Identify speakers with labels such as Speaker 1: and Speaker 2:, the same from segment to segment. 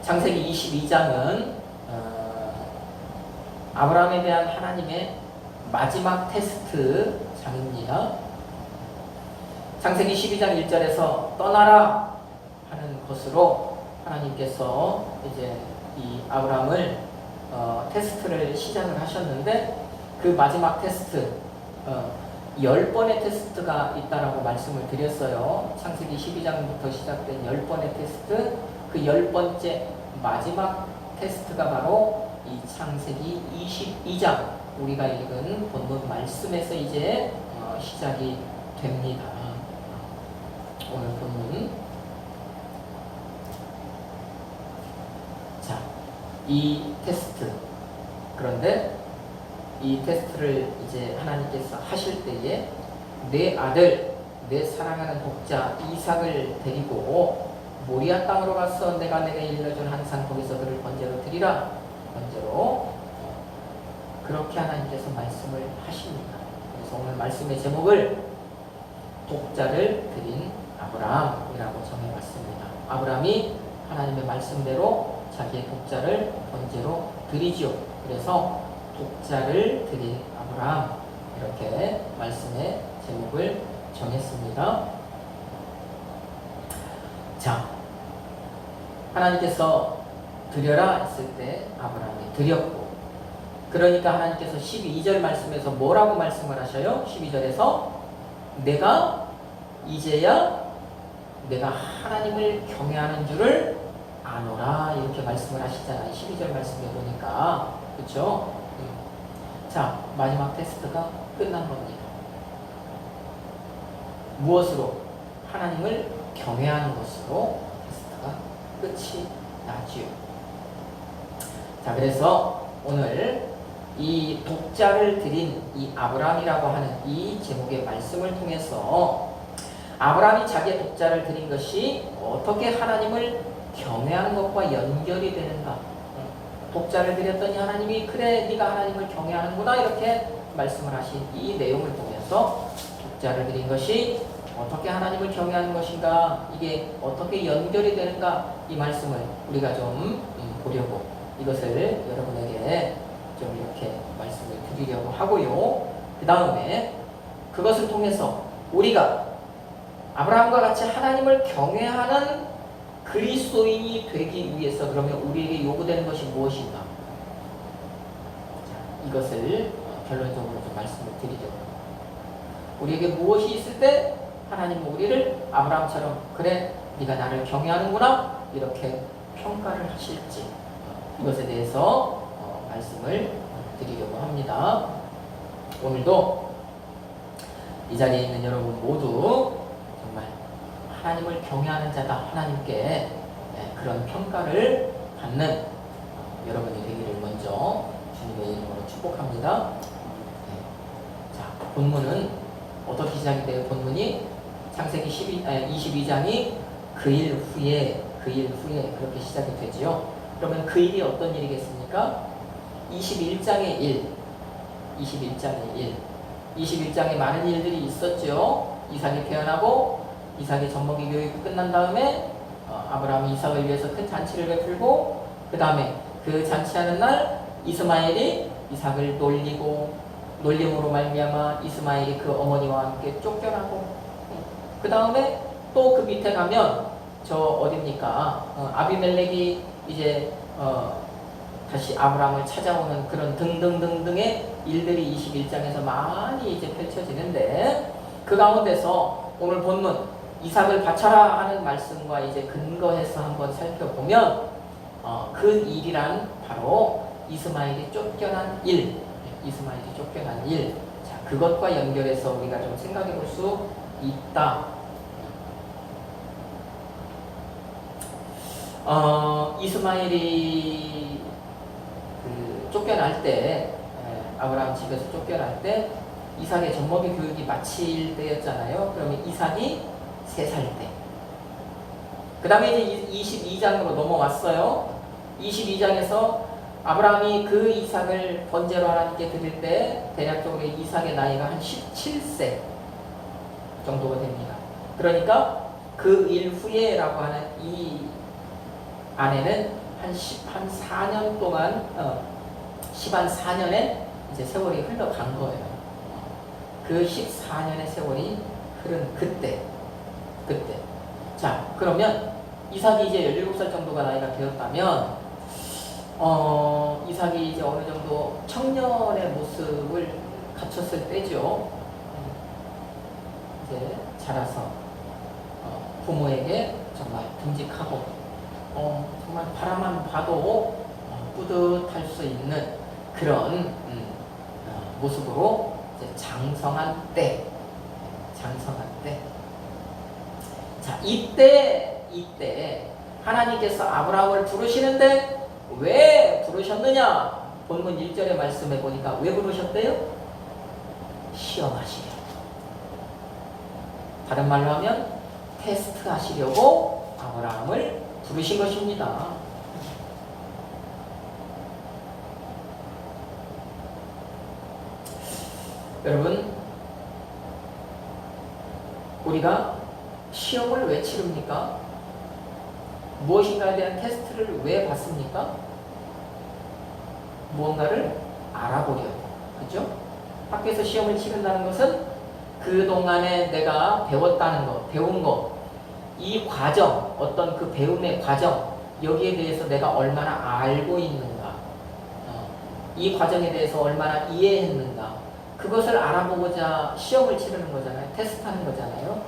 Speaker 1: 창세기 22장은 아브라함에 대한 하나님의 마지막 테스트 장입니다. 창세기 12장 1절에서 떠나라 하는 것으로 하나님께서 이제 이 아브라함을 테스트를 시작을 하셨는데, 그 마지막 테스트 10번의 테스트가 있다라고 말씀을 드렸어요. 창세기 12장부터 시작된 10번의 테스트, 그 10번째 마지막 테스트가 바로 이 창세기 22장, 우리가 읽은 본문 말씀에서 이제 시작이 됩니다. 오늘 본문. 자, 이 테스트. 그런데 이 테스트를 이제 하나님께서 하실 때에 내 아들, 내 사랑하는 독자 이삭을 데리고 모리아 땅으로 가서 내가 내게 일러준 항상 거기서 그를 번제로 드리라. 번제로. 그렇게 하나님께서 말씀을 하십니다. 그래서 오늘 말씀의 제목을 독자를 드린 아브라함이라고 정해봤습니다. 아브라함이 하나님의 말씀대로 자기의 독자를 번제로 드리죠. 그래서 독자를 드린 아브라함, 이렇게 말씀의 제목을 정했습니다. 자, 하나님께서 드려라 했을 때 아브라함이 드렸고, 그러니까 하나님께서 12절 말씀에서 뭐라고 말씀을 하셔요? 12절에서 내가 이제야 내가 하나님을 경외하는 줄을 아노라, 이렇게 말씀을 하시잖아요. 12절 말씀에 보니까. 그렇죠? 자, 마지막 테스트가 끝난 겁니다. 무엇으로? 하나님을 경외하는 것으로 테스트가 끝이 나지요. 자, 그래서 오늘 이 독자를 드린 이 아브라함이라고 하는 이 제목의 말씀을 통해서 아브라함이 자기의 독자를 드린 것이 어떻게 하나님을 경외하는 것과 연결이 되는가. 독자를 드렸더니 하나님이 그래 네가 하나님을 경외하는구나, 이렇게 말씀을 하신 이 내용을 통해서 독자를 드린 것이 어떻게 하나님을 경외하는 것인가, 이게 어떻게 연결이 되는가, 이 말씀을 우리가 좀 보려고 이것을 여러분에게 좀 이렇게 말씀을 드리려고 하고요. 그 다음에 그것을 통해서 우리가 아브라함과 같이 하나님을 경외하는 그리스도인이 되기 위해서 그러면 우리에게 요구되는 것이 무엇인가? 자, 이것을 결론적으로 좀 말씀을 드리죠. 우리에게 무엇이 있을 때 하나님은 우리를 아브라함처럼 그래 네가 나를 경외하는구나, 이렇게 평가를 하실지, 이것에 대해서 말씀을 드리려고 합니다. 오늘도 이 자리에 있는 여러분 모두 정말 하나님을 경외하는 자다, 하나님께 그런 평가를 받는 여러분이 되기를 먼저 주님의 이름으로 축복합니다. 자, 본문은 어떻게 시작이 돼요? 본문이 창세기 22장이 그 일 후에 그렇게 시작이 되지요. 그러면 그 일이 어떤 일이겠습니까? 21장의 일, 21장에 많은 일들이 있었죠. 이삭이 태어나고 이삭의 젖먹이 교육이 끝난 다음에 아브라함이 이삭을 위해서 큰 잔치를 베풀고, 그 다음에 그 잔치하는 날 이스마엘이 이삭을 놀림으로 말미암아 이스마엘이 그 어머니와 함께 쫓겨나고, 그 다음에 또 그 밑에 가면 저 어딥니까? 아비멜렉이 이제 다시 아브라함을 찾아오는 그런 등등등등의 일들이 21장에서 많이 이제 펼쳐지는데, 그 가운데서 오늘 본문 이삭을 바쳐라 하는 말씀과 이제 근거해서 한번 살펴보면 그 일이란 바로 이스마엘이 쫓겨난 일. 자, 그것과 연결해서 우리가 좀 생각해 볼 수 있다. 이스마엘이 쫓겨날 때, 아브라함 집에서 쫓겨날 때 이삭의 젖먹이 교육이 마칠 때였잖아요. 그러면 이삭이 3살 때. 그 다음에 이제 22장으로 넘어왔어요. 22장에서 아브라함이 그 이삭을 번제로 하나님께 드릴 때 대략적으로 이삭의 나이가 한 17세 정도가 됩니다. 그러니까 그 일 후에라고 하는 이 안에는 한 한 4년 동안 14년의 이제 세월이 흘러간 거예요. 그 14년의 세월이 흐른 그때. 자, 그러면 이삭이 이제 17살 정도가 나이가 되었다면 이삭이 이제 어느 정도 청년의 모습을 갖췄을 때죠. 이제 자라서 부모에게 정말 듬직하고 정말 바라만 봐도 뿌듯할 수 있는 그런 모습으로 이제 장성한 때. 자, 이때 하나님께서 아브라함을 부르시는데 왜 부르셨느냐? 본문 1절의 말씀에 보니까 왜 부르셨대요? 시험하시려. 다른 말로 하면 테스트 하시려고 아브라함을 부르신 것입니다. 여러분, 우리가 시험을 왜 치릅니까? 무엇인가에 대한 테스트를 왜 받습니까? 무언가를 알아보려고. 그죠? 학교에서 시험을 치른다는 것은 그동안에 내가 배웠다는 것, 배운 것, 이 과정, 어떤 그 배움의 과정, 여기에 대해서 내가 얼마나 알고 있는가, 이 과정에 대해서 얼마나 이해했는가, 그것을 알아보고자 시험을 치르는 거잖아요. 테스트하는 거잖아요.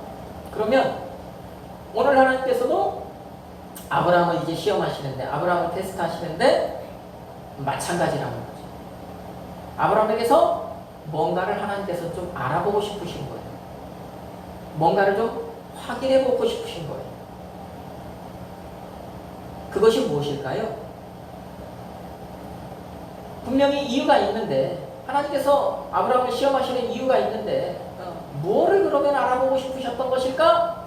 Speaker 1: 그러면 오늘 하나님께서도 아브라함을 이제 시험하시는데, 아브라함을 테스트하시는데 마찬가지라는 거죠. 아브라함에게서 뭔가를 하나님께서 좀 알아보고 싶으신 거예요. 뭔가를 좀 확인해보고 싶으신 거예요. 그것이 무엇일까요? 분명히 이유가 있는데, 하나님께서 아브라함을 시험하시는 이유가 있는데 뭐를 그러면 알아보고 싶으셨던 것일까?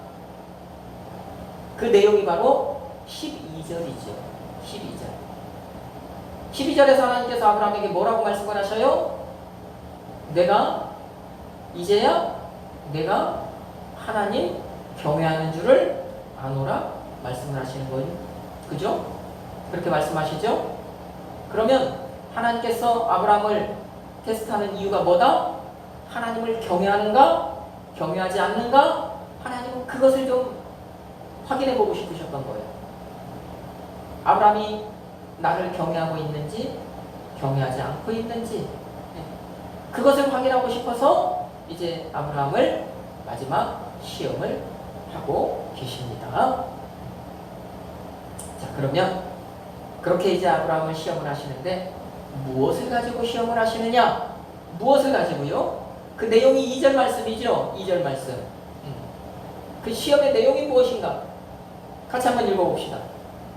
Speaker 1: 그 내용이 바로 12절이죠. 12절에서 하나님께서 아브라함에게 뭐라고 말씀을 하셔요? 이제야 내가 하나님 경외하는 줄을 아노라 말씀을 하시는 거예요. 그죠? 그렇게 말씀하시죠? 그러면 하나님께서 아브라함을 테스트하는 이유가 뭐다? 하나님을 경외하는가? 경외하지 않는가? 하나님은 그것을 좀 확인해 보고 싶으셨던 거예요. 아브라함이 나를 경외하고 있는지, 경외하지 않고 있는지, 그것을 확인하고 싶어서 이제 아브라함을 마지막 시험을 하고 계십니다. 자, 그러면 그렇게 이제 아브라함을 시험을 하시는데 무엇을 가지고 시험을 하시느냐? 무엇을 가지고요? 그 내용이 2절 말씀이죠. 2절 말씀. 그 시험의 내용이 무엇인가? 같이 한번 읽어봅시다.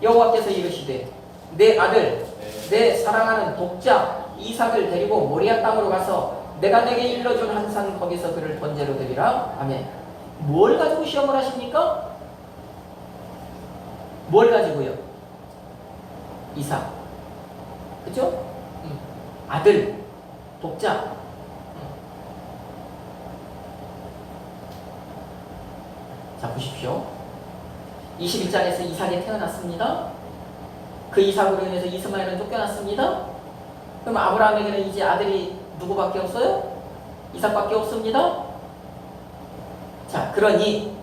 Speaker 1: 여호와께서 이르시되 내 아들, 내 사랑하는 독자 이삭을 데리고 모리아 땅으로 가서 내가 내게 일러준 한 산 거기서 그를 번제로 드리라. 아멘. 뭘 가지고 시험을 하십니까? 뭘 가지고요? 이삭. 그죠? 아들, 독자. 자, 보십시오. 21장에서 이삭이 태어났습니다. 그 이삭으로 인해서 이스마엘은 쫓겨났습니다. 그럼 아브라함에게는 이제 아들이 누구밖에 없어요? 이삭밖에 없습니다. 자, 그러니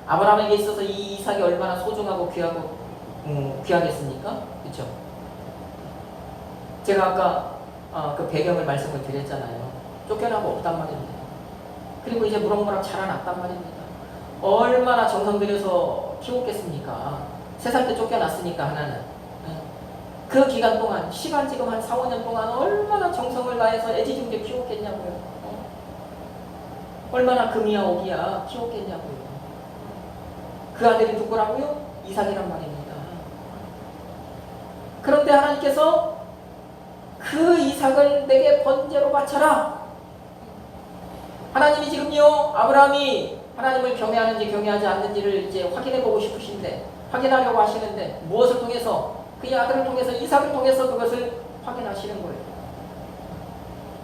Speaker 1: 아브라함에게 있어서 이 이삭이 얼마나 소중하고 귀하겠습니까? 그렇죠? 제가 아까 그 배경을 말씀을 드렸잖아요. 쫓겨나고 없단 말입니다. 그리고 이제 무럭무럭 자라났단 말입니다. 얼마나 정성 들여서 키웠겠습니까? 3살 때 쫓겨났으니까 하나는. 그 기간 동안, 시간 지금 한 4, 5년 동안 얼마나 정성을 다해서 애지중지 키웠겠냐고요. 얼마나 금이야 오기야 키웠겠냐고요. 그 아들이 누구라고요? 이삭이란 말입니다. 그런데 하나님께서 그 이삭을 내게 번제로 바쳐라. 하나님이 지금요, 아브라함이 하나님을 경외하는지 경외하지 않는지를 이제 확인해보고 싶으신데, 확인하려고 하시는데, 무엇을 통해서? 그의 아들을 통해서, 이삭을 통해서 그것을 확인하시는 거예요.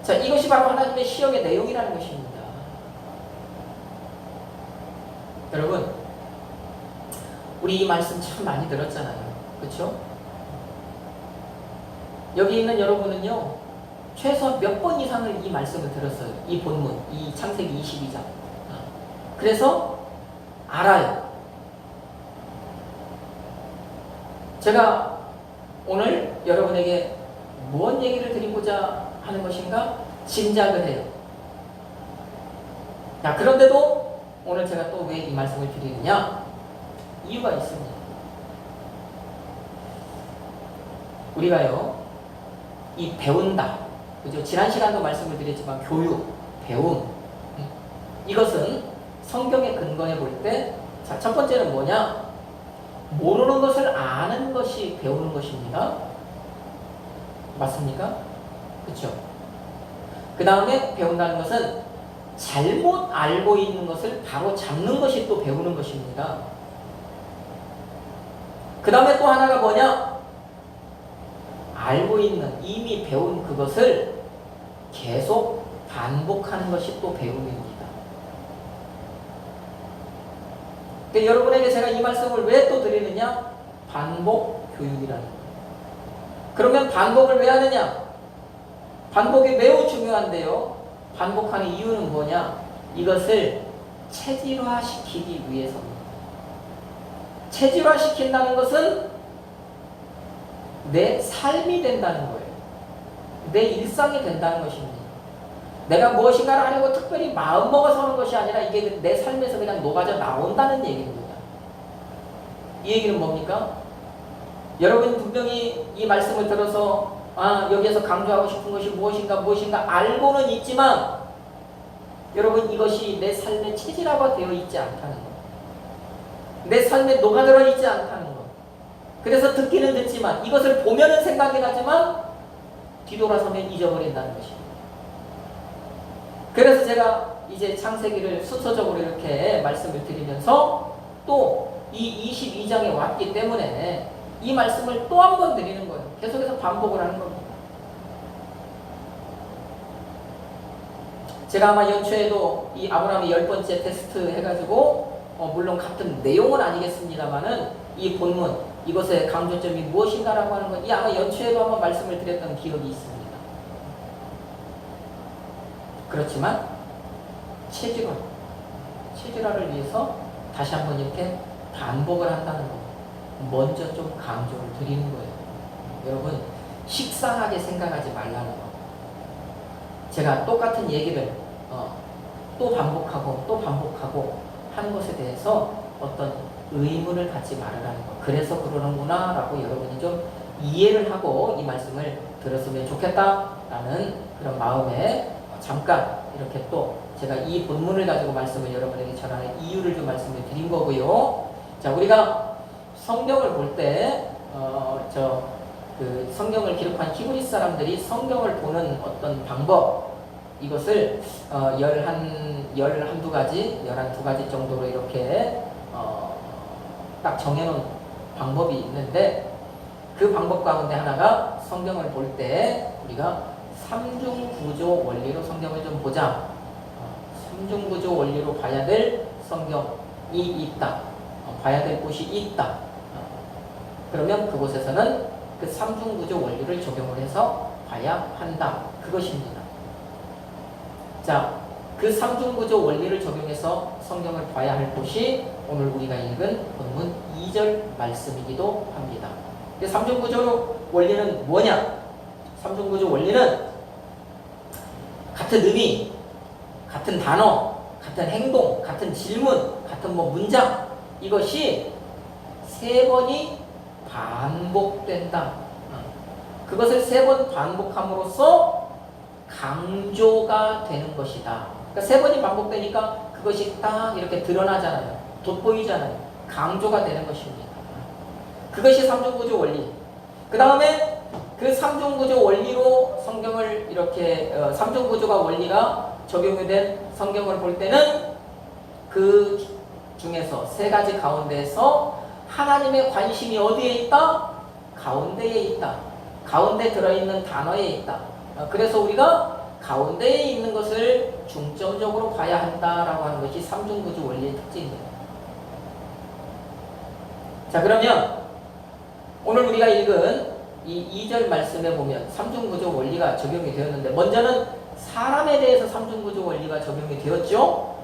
Speaker 1: 자, 이것이 바로 하나님의 시험의 내용이라는 것입니다. 여러분, 우리 이 말씀 참 많이 들었잖아요. 그렇죠? 여기 있는 여러분은요, 최소 몇 번 이상을 이 말씀을 들었어요. 이 본문, 이 창세기 22장. 그래서 알아요. 제가 오늘 여러분에게 무엇 얘기를 드리고자 하는 것인가 짐작을 해요. 자, 그런데도 오늘 제가 또 왜 이 말씀을 드리느냐? 이유가 있습니다. 우리가요, 이 배운다. 그죠? 지난 시간도 말씀을 드렸지만 교육, 배움. 이것은 성경에 근거해 볼 때, 자, 첫 번째는 뭐냐? 모르는 것을 아는 것이 배우는 것입니다. 맞습니까? 그렇죠? 그 다음에 배운다는 것은 잘못 알고 있는 것을 바로 잡는 것이 또 배우는 것입니다. 그 다음에 또 하나가 뭐냐? 알고 있는, 이미 배운 그것을 계속 반복하는 것이 또 배움입니다. 그러니까 여러분에게 제가 이 말씀을 왜 또 드리느냐? 반복 교육이라는 거예요. 그러면 반복을 왜 하느냐? 반복이 매우 중요한데요. 반복하는 이유는 뭐냐? 이것을 체질화시키기 위해서입니다. 체질화시킨다는 것은 내 삶이 된다는 거예요. 내 일상이 된다는 것입니다. 내가 무엇인가를 하려고 특별히 마음먹어서 하는 것이 아니라 이게 내 삶에서 그냥 녹아져 나온다는 얘기입니다. 이 얘기는 뭡니까? 여러분 분명히 이 말씀을 들어서 여기에서 강조하고 싶은 것이 무엇인가 알고는 있지만 여러분 이것이 내 삶의 체질화가 되어 있지 않다는 것, 내 삶에 녹아들어 있지 않다는 것. 그래서 듣기는 듣지만 이것을 보면은 생각이 나지만 뒤돌아서면 잊어버린다는 것입니다. 그래서 제가 이제 창세기를 순서적으로 이렇게 말씀을 드리면서 또 이 22장에 왔기 때문에 이 말씀을 또 한 번 드리는 거예요. 계속해서 반복을 하는 겁니다. 제가 아마 연초에도 이 아브라함의 10번째 테스트 해가지고 물론 같은 내용은 아니겠습니다만은 이 본문, 이것의 강조점이 무엇인가라고 하는 건 이 아마 연초에도 한번 말씀을 드렸던 기억이 있습니다. 그렇지만 체질화를 위해서 다시 한번 이렇게 반복을 한다는 거, 먼저 좀 강조를 드리는 거예요. 여러분 식상하게 생각하지 말라는 거. 제가 똑같은 얘기를 또 반복하고 하는 것에 대해서 어떤 의문을 갖지 말으라는 거. 그래서 그러는구나 라고 여러분이 좀 이해를 하고 이 말씀을 들었으면 좋겠다라는 그런 마음에 잠깐 이렇게 또 제가 이 본문을 가지고 말씀을 여러분에게 전하는 이유를 좀 말씀을 드린 거고요. 자, 우리가 성경을 볼 때 그 성경을 기록한 히브리 사람들이 성경을 보는 어떤 방법, 이것을 11두 가지 정도로 이렇게 딱 정해놓은 방법이 있는데, 그 방법 가운데 하나가 성경을 볼 때 우리가 삼중구조 원리로 성경을 좀 보자. 삼중구조 원리로 봐야 될 성경이 있다. 봐야 될 곳이 있다. 그러면 그곳에서는 그 삼중구조 원리를 적용을 해서 봐야 한다. 그것입니다. 자, 그 삼중구조 원리를 적용해서 성경을 봐야 할 곳이 오늘 우리가 읽은 본문 2절 말씀이기도 합니다. 삼중구조 원리는 뭐냐? 삼중구조 원리는 같은 의미, 같은 단어, 같은 행동, 같은 질문, 같은 문장, 이것이 3번이 반복된다. 그것을 3번 반복함으로써 강조가 되는 것이다. 그러니까 3번이 반복되니까 그것이 딱 이렇게 드러나잖아요. 돋보이잖아요. 강조가 되는 것입니다. 그것이 삼중구조 원리. 그 다음에 그 삼중구조 원리로 성경을 이렇게 삼중구조가 원리가 적용이 된 성경을 볼 때는 그 중에서 3가지 가운데에서 하나님의 관심이 어디에 있다? 가운데에 있다. 가운데 들어있는 단어에 있다. 그래서 우리가 가운데에 있는 것을 중점적으로 봐야 한다라고 하는 것이 삼중구조 원리의 특징입니다. 자, 그러면 오늘 우리가 읽은 이 2절 말씀에 보면 삼중구조 원리가 적용이 되었는데 먼저는 사람에 대해서 삼중구조 원리가 적용이 되었죠.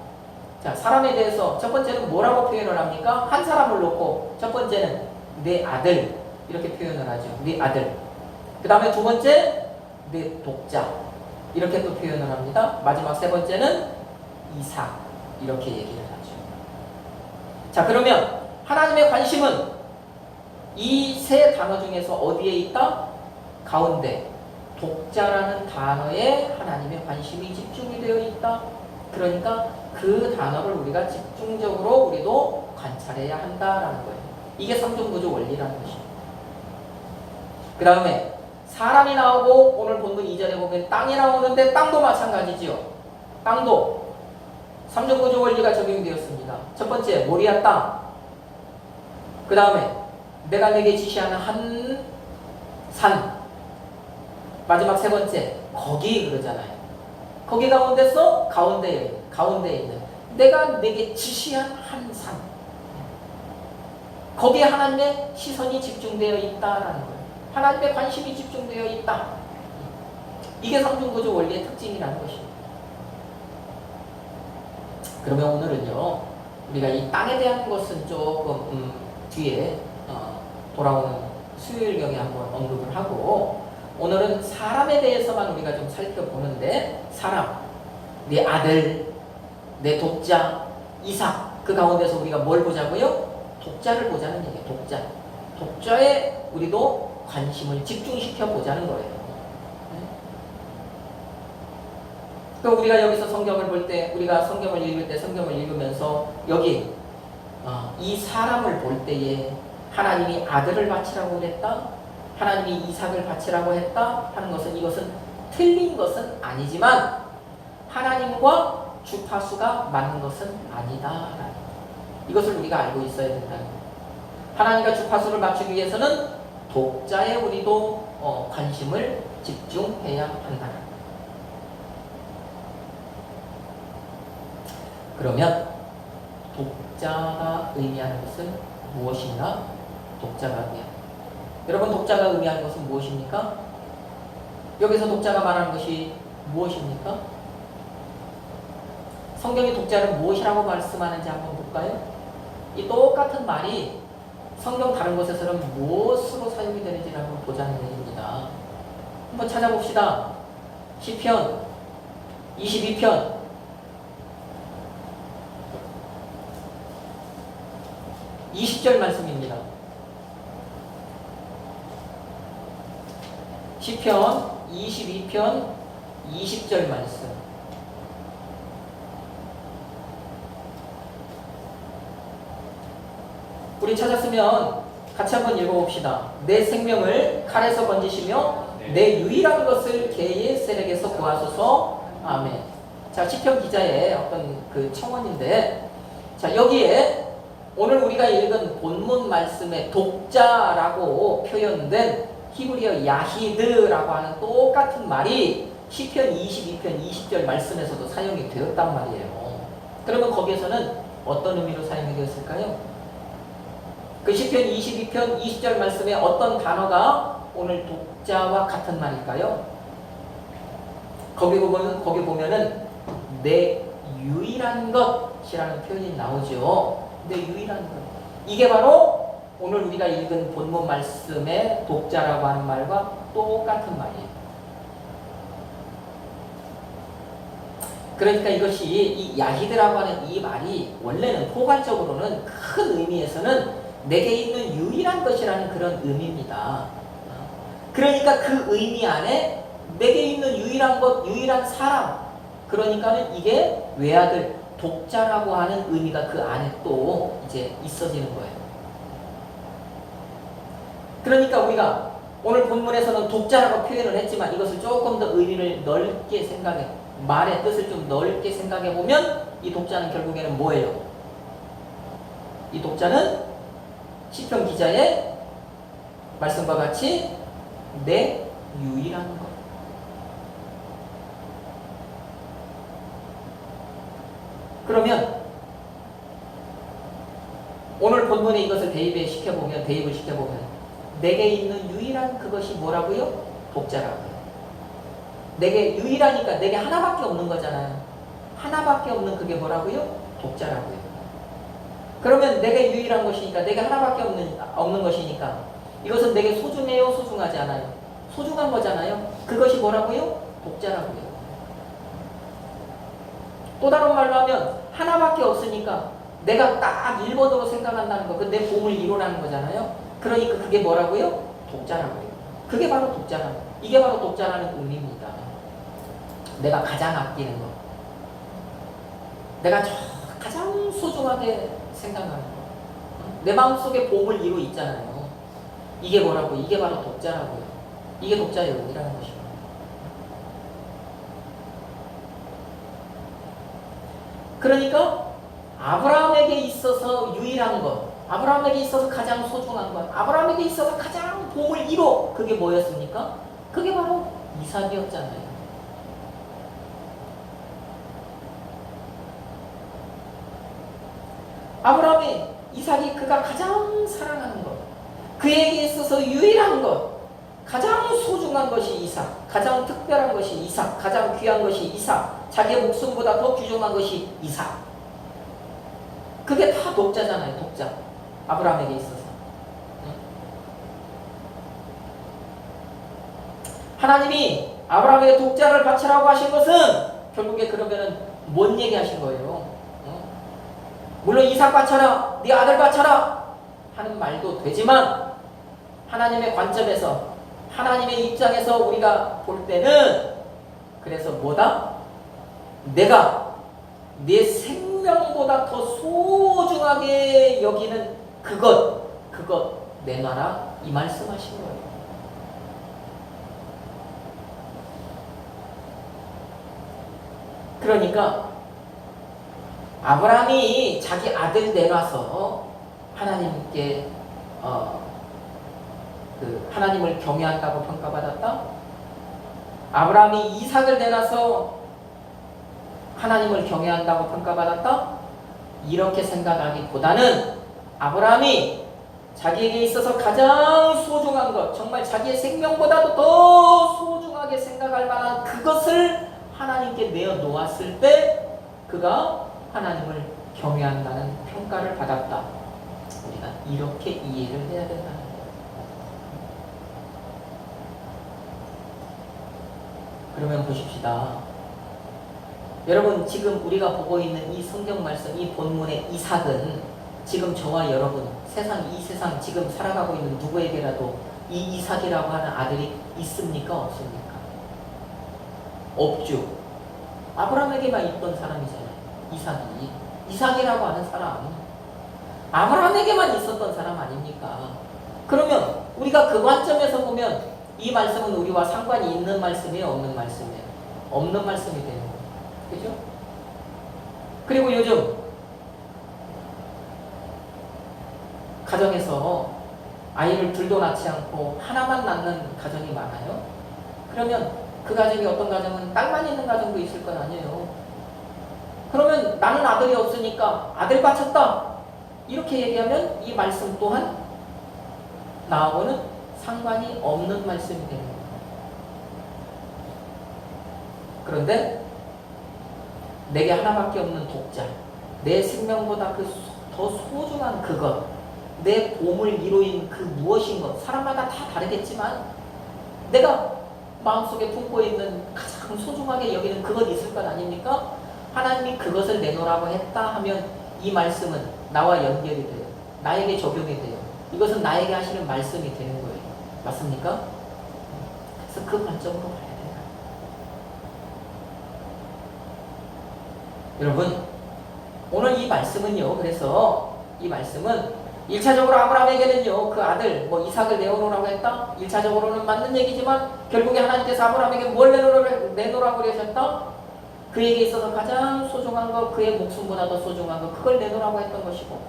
Speaker 1: 자, 사람에 대해서 첫 번째는 뭐라고 표현을 합니까? 한 사람을 놓고 첫 번째는 내 아들 이렇게 표현을 하죠. 내 아들. 그 다음에 두 번째 내 독자 이렇게 또 표현을 합니다. 마지막 세 번째는 이삭 이렇게 얘기를 하죠. 자, 그러면 하나님의 관심은 이 세 단어 중에서 어디에 있다? 가운데 독자라는 단어에 하나님의 관심이 집중이 되어 있다. 그러니까 그 단어를 우리가 집중적으로 우리도 관찰해야 한다라는 거예요. 이게 삼중구조 원리라는 것입니다. 그 다음에 사람이 나오고 오늘 본문 2절에 보면 땅이 나오는데 땅도 마찬가지지요. 땅도 삼중구조 원리가 적용되었습니다. 첫 번째 모리아 땅. 그 다음에 내가 내게 지시하는 한 산. 마지막 세 번째 거기 그러잖아요. 거기 가운데서 가운데에 있는 내가 내게 지시한 한 산. 거기에 하나님의 시선이 집중되어 있다라는 거예요. 하나님의 관심이 집중되어 있다. 이게 삼중구조 원리의 특징이라는 것입니다. 그러면 오늘은요, 우리가 이 땅에 대한 것은 조금 뒤에 돌아오는 수요일경에 한번 언급을 하고, 오늘은 사람에 대해서만 우리가 좀 살펴보는데, 사람, 내 아들, 내 독자, 이삭, 그 가운데서 우리가 뭘 보자고요? 독자를 보자는 얘기예요. 독자. 독자에 우리도 관심을 집중시켜 보자는 거예요. 그럼 우리가 여기서 성경을 볼 때, 우리가 성경을 읽을 때, 성경을 읽으면서 여기 이 사람을 볼 때에 하나님이 아들을 바치라고 했다, 하나님이 이삭을 바치라고 했다 하는 것은, 이것은 틀린 것은 아니지만 하나님과 주파수가 맞는 것은 아니다. 이것을 우리가 알고 있어야 된다. 하나님과 주파수를 맞추기 위해서는 독자에 우리도 관심을 집중해야 한다. 그러면 독자가 의미하는 것은 무엇인가? 독자가 의미하는, 여러분 독자가 의미하는 것은 무엇입니까? 여기서 독자가 말하는 것이 무엇입니까? 성경이 독자를 무엇이라고 말씀하는지 한번 볼까요? 이 똑같은 말이 성경 다른 곳에서는 무엇으로 사용이 되는지를 한번 보자는 얘기입니다. 한번 찾아봅시다. 시편 22편 20절 말씀입니다. 시편 22편 20절 말씀. 우리 찾았으면 같이 한번 읽어봅시다. 내 생명을 칼에서 건지시며 내 유일한 것을 개의 세력에서 구하소서. 아멘. 자, 시편 기자의 어떤 그 청원인데, 자, 여기에 오늘 우리가 읽은 본문 말씀에 독자라고 표현된 히브리어 야히드라고 하는 똑같은 말이 시편 22편 20절 말씀에서도 사용이 되었단 말이에요. 그러면 거기에서는 어떤 의미로 사용이 되었을까요? 그 시편 22편 20절 말씀에 어떤 단어가 오늘 독자와 같은 말일까요? 거기 보면은 내 유일한 것이라는 표현이 나오죠. 내 유일한 것. 이게 바로 오늘 우리가 읽은 본문 말씀의 독자라고 하는 말과 똑같은 말이에요. 그러니까 이것이 이 야히드라고 하는 이 말이 원래는 포괄적으로는 큰 의미에서는 내게 있는 유일한 것이라는 그런 의미입니다. 그러니까 그 의미 안에 내게 있는 유일한 것, 유일한 사람, 그러니까는 이게 외아들, 독자라고 하는 의미가 그 안에 또 이제 있어지는 거예요. 그러니까 우리가 오늘 본문에서는 독자라고 표현을 했지만 이것을 조금 더 의미를 넓게 생각해, 말의 뜻을 좀 넓게 생각해 보면 이 독자는 결국에는 뭐예요? 이 독자는 시편 기자의 말씀과 같이 내 유일한 것. 그러면 오늘 본문에 이것을 대입을 시켜보면 내게 있는 유일한 그것이 뭐라고요? 독자라고요. 내게 유일하니까 내게 하나밖에 없는 거잖아요. 하나밖에 없는 그게 뭐라고요? 독자라고요. 그러면 내게 유일한 것이니까, 내게 하나밖에 없는 것이니까 이것은 내게 소중해요? 소중하지 않아요? 소중한 거잖아요. 그것이 뭐라고요? 독자라고요. 또 다른 말로 하면 하나밖에 없으니까 내가 딱 1번으로 생각한다는 거, 내 보험을 이루라는 거잖아요. 그러니까 그게 뭐라고요? 독자라고요. 그게 바로 독자라는, 이게 바로 독자라는 의미입니다. 내가 가장 아끼는 거, 내가 가장 소중하게 생각하는 거, 내 마음속에 보험을 이루고 있잖아요. 이게 뭐라고? 이게 바로 독자라고요. 이게 독자의 의미라는 것입니다. 그러니까 아브라함에게 있어서 유일한 것, 아브라함에게 있어서 가장 소중한 것, 아브라함에게 있어서 가장 보험을 이뤄, 그게 뭐였습니까? 그게 바로 이삭이었잖아요. 아브라함이, 이삭이 그가 가장 사랑하는 것, 그에게 있어서 유일한 것, 가장 소중한 것이 이삭, 가장 특별한 것이 이삭, 가장 귀한 것이 이삭, 자기의 목숨보다 더 귀중한 것이 이삭. 그게 다 독자잖아요. 독자. 아브라함에게 있어서. 하나님이 아브라함에게 독자를 바치라고 하신 것은 결국에 그러면은 뭔 얘기 하신 거예요? 물론 이삭 바쳐라, 네 아들 바쳐라 하는 말도 되지만, 하나님의 관점에서, 하나님의 입장에서 우리가 볼 때는, 그래서 뭐다? 내가 내 생명보다 더 소중하게 여기는 그것 내놔라, 이 말씀하신 거예요. 그러니까 아브라함이 자기 아들 내놔서 하나님께 하나님을 경외한다고 평가받았다. 아브라함이 이삭을 내놔서 하나님을 경외한다고 평가받았다. 이렇게 생각하기보다는 아브라함이 자기에게 있어서 가장 소중한 것, 정말 자기의 생명보다도 더 소중하게 생각할 만한 그것을 하나님께 내어놓았을 때 그가 하나님을 경외한다는 평가를 받았다. 우리가 이렇게 이해를 해야 된다는 거예요. 그러면 보십시다. 여러분, 지금 우리가 보고 있는 이 성경 말씀, 이 본문의 이삭은 지금 저와 여러분, 이 세상 지금 살아가고 있는 누구에게라도 이 이삭이라고 하는 아들이 있습니까? 없습니까? 없죠. 아브라함에게만 있던 사람이잖아요. 이삭이라고 하는 사람, 아브라함에게만 있었던 사람 아닙니까? 그러면 우리가 그 관점에서 보면 이 말씀은 우리와 상관이 있는 말씀이에요? 없는 말씀이에요? 없는 말씀이 되는 거예요. 그죠? 그리고 요즘 가정에서 아이를 둘도 낳지 않고 하나만 낳는 가정이 많아요. 그러면 그 가정이 어떤 가정은 딸만 있는 가정도 있을 건 아니에요. 그러면 나는 아들이 없으니까 아들 바쳤다, 이렇게 얘기하면 이 말씀 또한 나하고는 상관이 없는 말씀이 되는 거예요. 그런데 내게 하나밖에 없는 독자, 내 생명보다 더 소중한 그것, 내 보험을 이루인 그 무엇인 것, 사람마다 다 다르겠지만 내가 마음속에 품고 있는 가장 소중하게 여기는 그것 있을 것 아닙니까? 하나님이 그것을 내놓으라고 했다 하면 이 말씀은 나와 연결이 돼요. 나에게 적용이 돼요. 이것은 나에게 하시는 말씀이 되는 거예요. 맞습니까? 그래서 그 관점으로 가야 된다. 여러분, 오늘 이 말씀은요, 그래서 이 말씀은 1차적으로 아브라함에게는요, 그 아들, 이삭을 내어놓으라고 했다? 1차적으로는 맞는 얘기지만, 결국에 하나님께서 아브라함에게 뭘 내놓으라고 그러셨다? 그에게 있어서 가장 소중한 것, 그의 목숨보다 더 소중한 것, 그걸 내놓으라고 했던 것이고,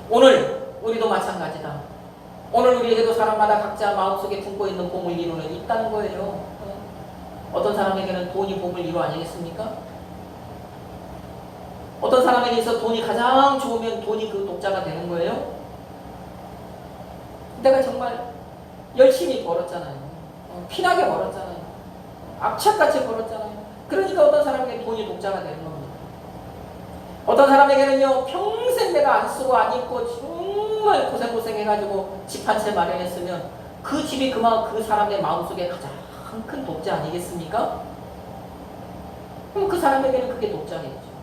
Speaker 1: 오늘 우리도 마찬가지다. 오늘 우리에게도 사람마다 각자 마음속에 품고 있는 보물 이루는 있다는 거예요. 어떤 사람에게는 돈이 보물 이루 아니겠습니까? 어떤 사람에게 있어 돈이 가장 좋으면 돈이 그 독자가 되는 거예요. 내가 정말 열심히 벌었잖아요. 피나게 벌었잖아요. 악착같이 벌었잖아요. 그러니까 어떤 사람에게 돈이 독자가 되는 겁니다. 어떤 사람에게는요, 평생 내가 안 쓰고 안 입고 정말 고생해가지고 집 한 채 마련했으면 그 집이 그 사람의 마음속에 가장 큰 독자 아니겠습니까? 그럼 그 사람에게는 그게 독자겠죠.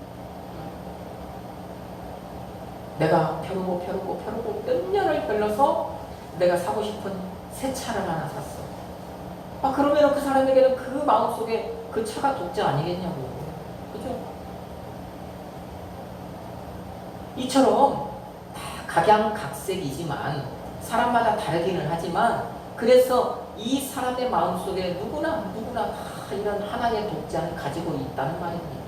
Speaker 1: 내가 벼르고 몇 년을 걸러서 내가 사고 싶은 새 차를 하나 샀어. 그러면 그 사람에게는 그 마음속에 그 차가 독자 아니겠냐고. 그죠? 이처럼 다 각양각색이지만 사람마다 다르기는 하지만 그래서 이 사람의 마음속에 누구나 다 이런 하나의 독자를 가지고 있다는 말입니다.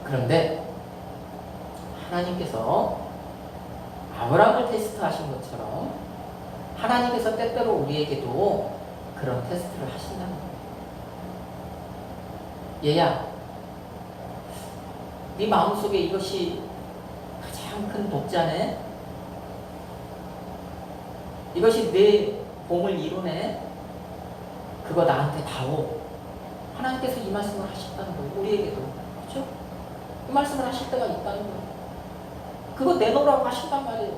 Speaker 1: 그런데 하나님께서 아브라함을 테스트하신 것처럼 하나님께서 때때로 우리에게도 그런 테스트를 하신다는 거예요. 얘야, 네 마음속에 이것이 가장 큰 독자네? 이것이 내 봄을 이루네? 그거 나한테 다오. 하나님께서 이 말씀을 하셨다는 거예요. 우리에게도. 그렇죠? 이 말씀을 하실 때가 있다는 거예요. 그거 내놓으라고 하신단 말이에요.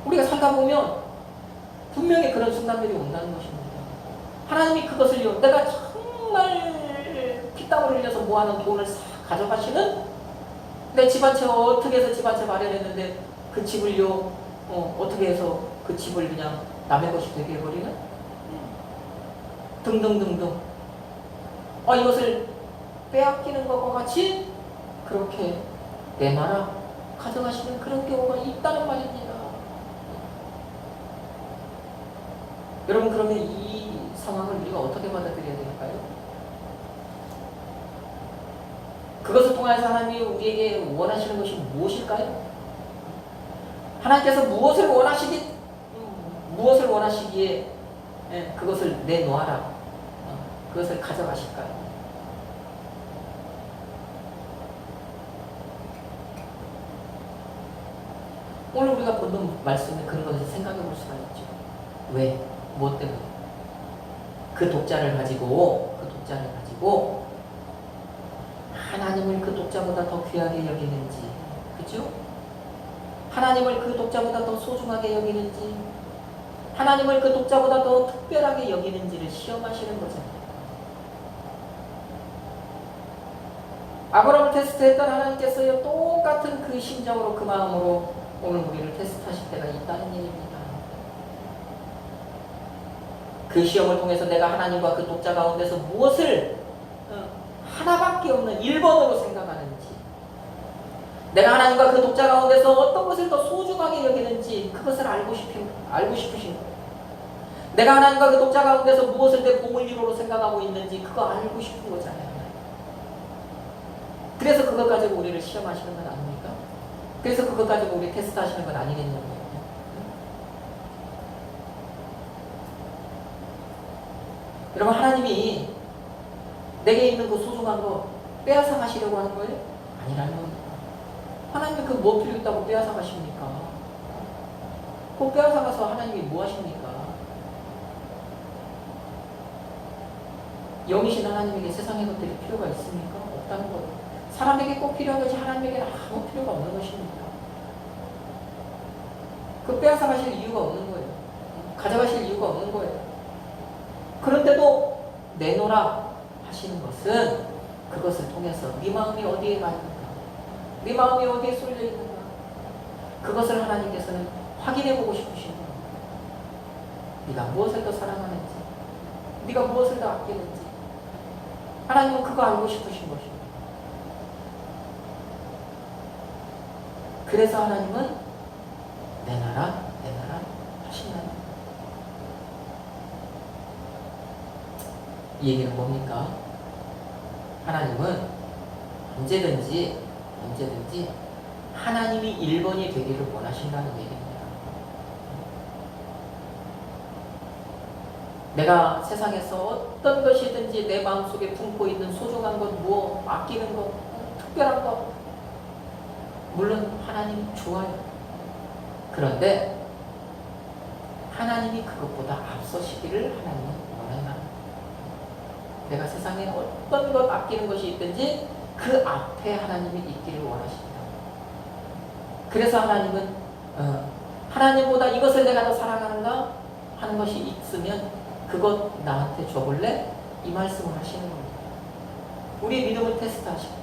Speaker 1: 우리가 살다 보면 분명히 그런 순간들이 온다는 것입니다. 하나님이 그것을요, 내가 정말 피땀을 흘려서 모아놓은 돈을 싹 가져가시는, 내 집 한 채 어떻게 해서 집 한 채 마련했는데 그 집을요, 어떻게 해서 그 집을 그냥 남의 것이 되게 해버리는? 등등등등. 이것을 빼앗기는 것과 같이 그렇게 내놔라 가져가시는 그런 경우가 있다는 말입니다. 여러분, 그러면 이 상황을 우리가 어떻게 받아들여야 될까요? 그것을 통해서 하나님이 우리에게 원하시는 것이 무엇일까요? 하나님께서 무엇을 원하시기에 그것을 내놓아라, 그것을 가져가실까요? 오늘 우리가 보는 말씀에 그런 것을 생각해 볼 수가 있죠. 왜? 무엇 때문에? 그 독자를 가지고 하나님을 그 독자보다 더 귀하게 여기는지, 그죠? 하나님을 그 독자보다 더 소중하게 여기는지, 하나님을 그 독자보다 더 특별하게 여기는지를 시험하시는 거잖아요. 아브라함을 테스트했던 하나님께서요, 똑같은 그 심정으로, 그 마음으로 오늘 우리를 테스트하실 때가 있다는 얘기입니다. 그 시험을 통해서 내가 하나님과 그 독자 가운데서 무엇을 하나밖에 없는 1번으로 생각하는지, 내가 하나님과 그 독자 가운데서 어떤 것을 더 소중하게 여기는지 그것을 알고 싶으신 거예요. 내가 하나님과 그 독자 가운데서 무엇을 내 공을 이루로 생각하고 있는지 그거 알고 싶은 거잖아요. 그래서 그것 가지고 우리를 시험하시는 건 아닙니까? 그래서 그것 가지고 우리 테스트하시는 건 아니겠냐고요. 여러분, 하나님이 내게 있는 그 소중한 거 빼앗아 가시려고 하는 거예요? 아니라는 겁니다. 하나님이 그 뭐 필요 있다고 빼앗아 가십니까? 그거 빼앗아 가서 하나님이 뭐 하십니까? 영이신 하나님에게 세상의 것들이 필요가 있습니까? 없다는 거예요. 사람에게 꼭 필요한 것이 하나님에게는 아무 필요가 없는 것입니다. 그 빼앗아 가실 이유가 없는 거예요. 가져가실 이유가 없는 거예요. 그런데도 내놓으라 하시는 것은 그것을 통해서 네 마음이 어디에 가 있는가, 네 마음이 어디에 쏠려 있는가, 그것을 하나님께서는 확인해 보고 싶으신 거예요. 네가 무엇을 더 사랑하는지, 네가 무엇을 더 아끼는지 하나님은 그거 알고 싶으신 것입니다. 그래서 하나님은 내놔라 하신다는 거예요. 이 얘기는 뭡니까? 하나님은 언제든지 하나님이 1번이 되기를 원하신다는 얘기입니다. 내가 세상에서 어떤 것이든지 내 마음속에 품고 있는 소중한 것, 무엇, 아끼는 것, 특별한 것, 물론 하나님 좋아요. 그런데 하나님이 그것보다 앞서시기를 하나님은 원한다. 내가 세상에 어떤 것 아끼는 것이 있든지 그 앞에 하나님이 있기를 원하십니다. 그래서 하나님은 하나님보다 이것을 내가 더 사랑하는가 하는 것이 있으면 그것 나한테 줘볼래? 이 말씀을 하시는 겁니다. 우리의 믿음을 테스트하실 거예요.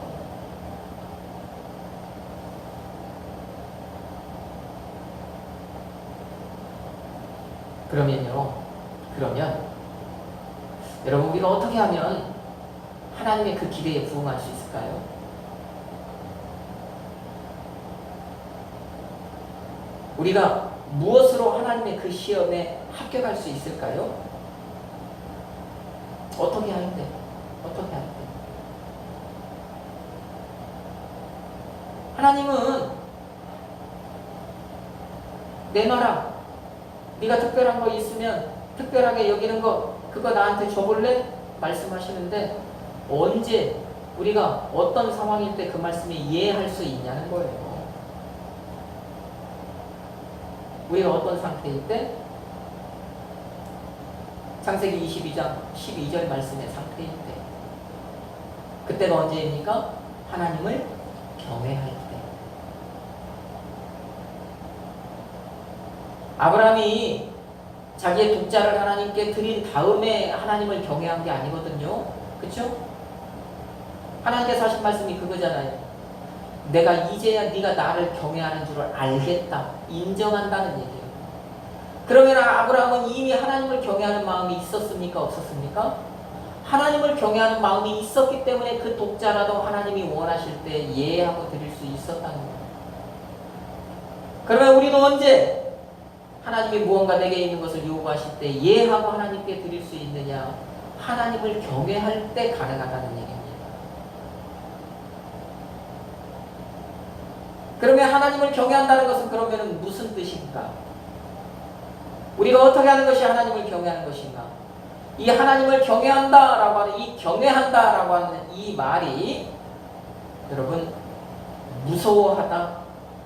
Speaker 1: 그러면 여러분 우리가 어떻게 하면 하나님의 그 기대에 부응할 수 있을까요? 우리가 무엇으로 하나님의 그 시험에 합격할 수 있을까요? 어떻게 하는데? 하나님은 내 나라, 네가 특별한 거 있으면 특별하게 여기는 거 그거 나한테 줘볼래? 말씀하시는데 언제 우리가 어떤 상황일 때 그 말씀에 이해할 수 있냐는 거예요. 우리가 어떤 상태일 때? 창세기 22장 12절 말씀의 상태일 때. 그때가 언제입니까? 하나님을 경외할 때. 아브라함이 자기의 독자를 하나님께 드린 다음에 하나님을 경외한 게 아니거든요. 그렇죠? 하나님께서 하신 말씀이 그거잖아요. 내가 이제야 네가 나를 경외하는 줄을 알겠다. 인정한다는 얘기예요. 그러면 아브라함은 이미 하나님을 경외하는 마음이 있었습니까? 없었습니까? 하나님을 경외하는 마음이 있었기 때문에 그 독자라도 하나님이 원하실 때 예하고 드릴 수 있었다는 거예요. 그러면 우리도 언제 하나님이 무언가 내게 있는 것을 요구하실 때 예하고 하나님께 드릴 수 있느냐? 하나님을 경외할 때 가능하다는 얘기입니다. 그러면 하나님을 경외한다는 것은 그러면 무슨 뜻인가? 우리가 어떻게 하는 것이 하나님을 경외하는 것인가? 이 하나님을 경외한다라고 하는 이 경외한다라고 하는 이 말이 여러분 무서워하다,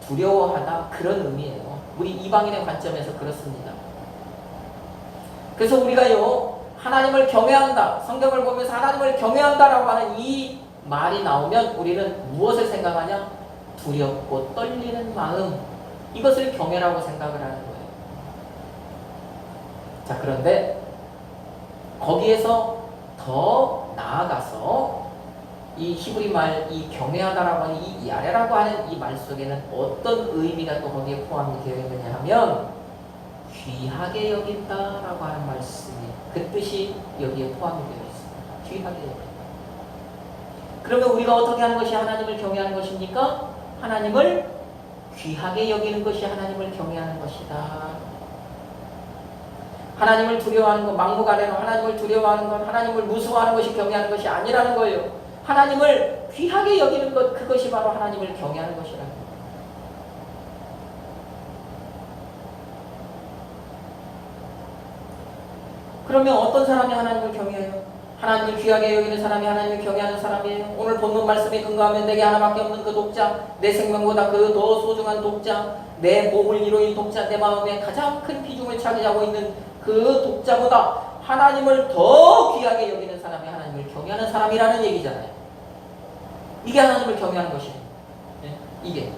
Speaker 1: 두려워하다 그런 의미예요. 우리 이방인의 관점에서 그렇습니다. 그래서 우리가요 하나님을 경외한다, 성경을 보면서 하나님을 경외한다라고 하는 이 말이 나오면 우리는 무엇을 생각하냐? 두렵고 떨리는 마음, 이것을 경외라고 생각을 하는 거예요. 자, 그런데 거기에서 더 나아가서 이 히브리 말, 이 경외하다라고 하는 이 야레라고 하는 이 말 속에는 어떤 의미가 또 거기에 포함이 되어 있느냐 하면 귀하게 여긴다라고 하는 말씀이 그 뜻이 여기에 포함이 되어 있습니다. 귀하게 여긴다. 그러면 우리가 어떻게 하는 것이 하나님을 경외하는 것입니까? 하나님을 귀하게 여기는 것이 하나님을 경외하는 것이다. 하나님을 두려워하는 것, 막무가내로 하나님을 두려워하는 것, 하나님을 무서워하는 것이 경외하는 것이 아니라는 거예요. 하나님을 귀하게 여기는 것, 그것이 바로 하나님을 경외하는 것이라는 거예요. 그러면 어떤 사람이 하나님을 경외해요? 하나님을 귀하게 여기는 사람이 하나님을 경외하는 사람이에요. 오늘 본문 말씀에 근거하면 내게 하나밖에 없는 그 독자, 내 생명보다 그 더 소중한 독자, 내 몸을 이루인 독자, 내 마음에 가장 큰 비중을 차지하고 있는 그 독자보다 하나님을 더 귀하게 여기는 사람이 하나님을 경외하는 사람이라는 얘기잖아요. 이게 하나님을 경외하는 것이에요. 네? 이게.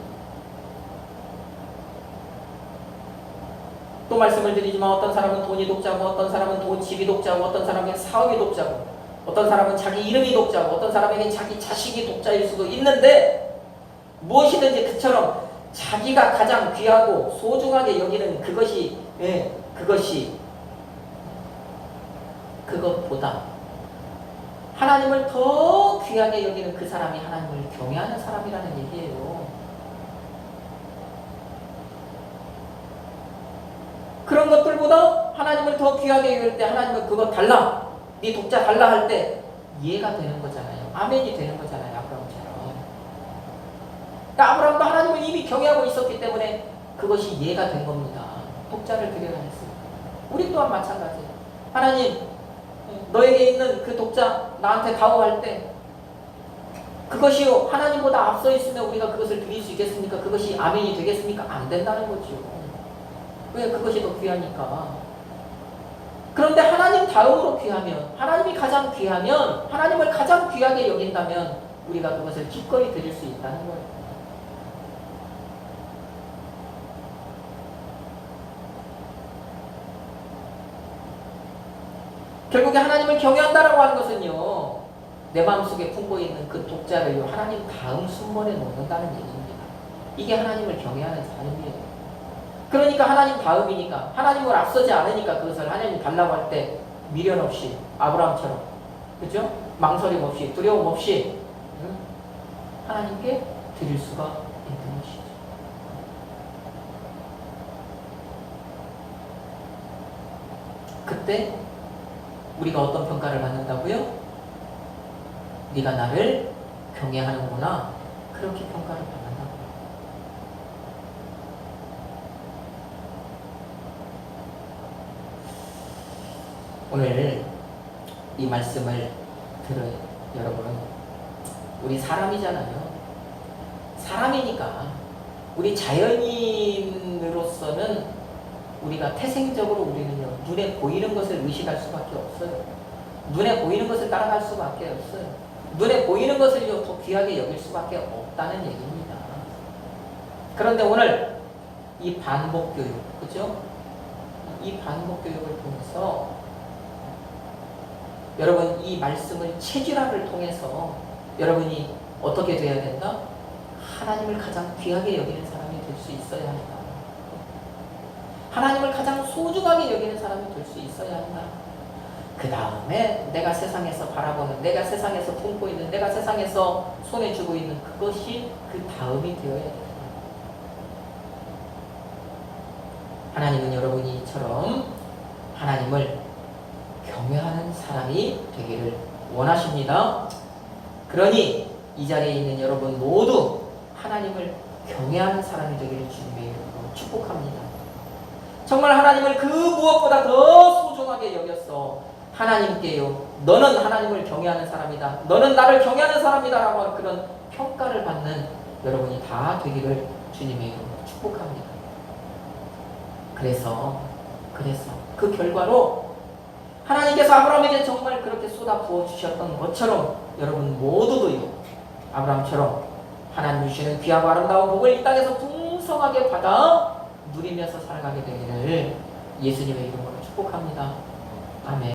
Speaker 1: 또 말씀을 드리지만 어떤 사람은 돈이 독자고, 어떤 사람은 집이 독자고, 어떤 사람은 사업이 독자고, 어떤 사람은 자기 이름이 독자고, 어떤 사람에게 자기 자식이 독자일 수도 있는데 무엇이든지 그처럼 자기가 가장 귀하고 소중하게 여기는 그것이 그것보다 하나님을 더 귀하게 여기는 그 사람이 하나님을 경외하는 사람이라는 얘기예요. 그런 것들보다 하나님을 더 귀하게 여길 때 하나님은 그거 달라, 네 독자 달라 할 때 이해가 되는 거잖아요. 아멘이 되는 거잖아요. 아브라함처럼. 그러니까 아브라함도 하나님을 이미 경외하고 있었기 때문에 그것이 이해가 된 겁니다. 독자를 드려야 했습니다. 우리 또한 마찬가지예요. 하나님, 너에게 있는 그 독자 나한테 다가갈 때 그것이 하나님보다 앞서 있으면 우리가 그것을 드릴 수 있겠습니까? 그것이 아멘이 되겠습니까? 안 된다는 거죠. 왜? 그것이 더 귀하니까. 그런데 하나님 다음으로 귀하면, 하나님이 가장 귀하면, 하나님을 가장 귀하게 여긴다면 우리가 그것을 기꺼이 드릴 수 있다는 거예요. 결국에 하나님을 경외한다라고 하는 것은요, 내 마음속에 품고 있는 그 독자를 하나님 다음 순번에 놓는다는 얘기입니다. 이게 하나님을 경외하는 삶이에요. 그러니까 하나님 다음이니까, 하나님을 앞서지 않으니까 그것을 하나님 달라고 할 때 미련 없이, 아브라함처럼, 그죠? 망설임 없이, 두려움 없이 하나님께 드릴 수가 있는 것이죠. 그때 우리가 어떤 평가를 받는다고요? 네가 나를 경외하는구나. 그렇게 평가를 받는다고요. 오늘 이 말씀을 들은 여러분, 우리 사람이잖아요. 사람이니까 우리 자연인으로서는 우리가 태생적으로 우리는요, 눈에 보이는 것을 의식할 수밖에 없어요. 눈에 보이는 것을 따라갈 수밖에 없어요. 눈에 보이는 것을요, 더 귀하게 여길 수밖에 없다는 얘기입니다. 그런데 오늘 이 반복 교육, 그죠? 이 반복 교육을 통해서 여러분 이 말씀을 체질화를 통해서 여러분이 어떻게 돼야 된다? 하나님을 가장 귀하게 여기는 사람이 될 수 있어야 한다. 하나님을 가장 소중하게 여기는 사람이 될 수 있어야 한다. 그 다음에 내가 세상에서 바라보는, 내가 세상에서 품고 있는, 내가 세상에서 손에 쥐고 있는 그것이 그 다음이 되어야 된다. 하나님은 여러분이 이처럼 하나님을 경외하는 사람이 되기를 원하십니다. 그러니 이 자리에 있는 여러분 모두 하나님을 경외하는 사람이 되기를 주님의 이름으로 축복합니다. 정말 하나님을 그 무엇보다 더 소중하게 여겼어. 하나님께요, 너는 하나님을 경외하는 사람이다, 너는 나를 경외하는 사람이다 라고 하는 그런 평가를 받는 여러분이 다 되기를 주님의 이름으로 축복합니다. 그래서 그 결과로 하나님께서 아브라함에게 정말 그렇게 쏟아 부어 주셨던 것처럼 여러분 모두도요, 아브라함처럼 하나님 주시는 귀하고 아름다운 복을 이 땅에서 풍성하게 받아 누리면서 살아가게 되기를 예수님의 이름으로 축복합니다. 아멘.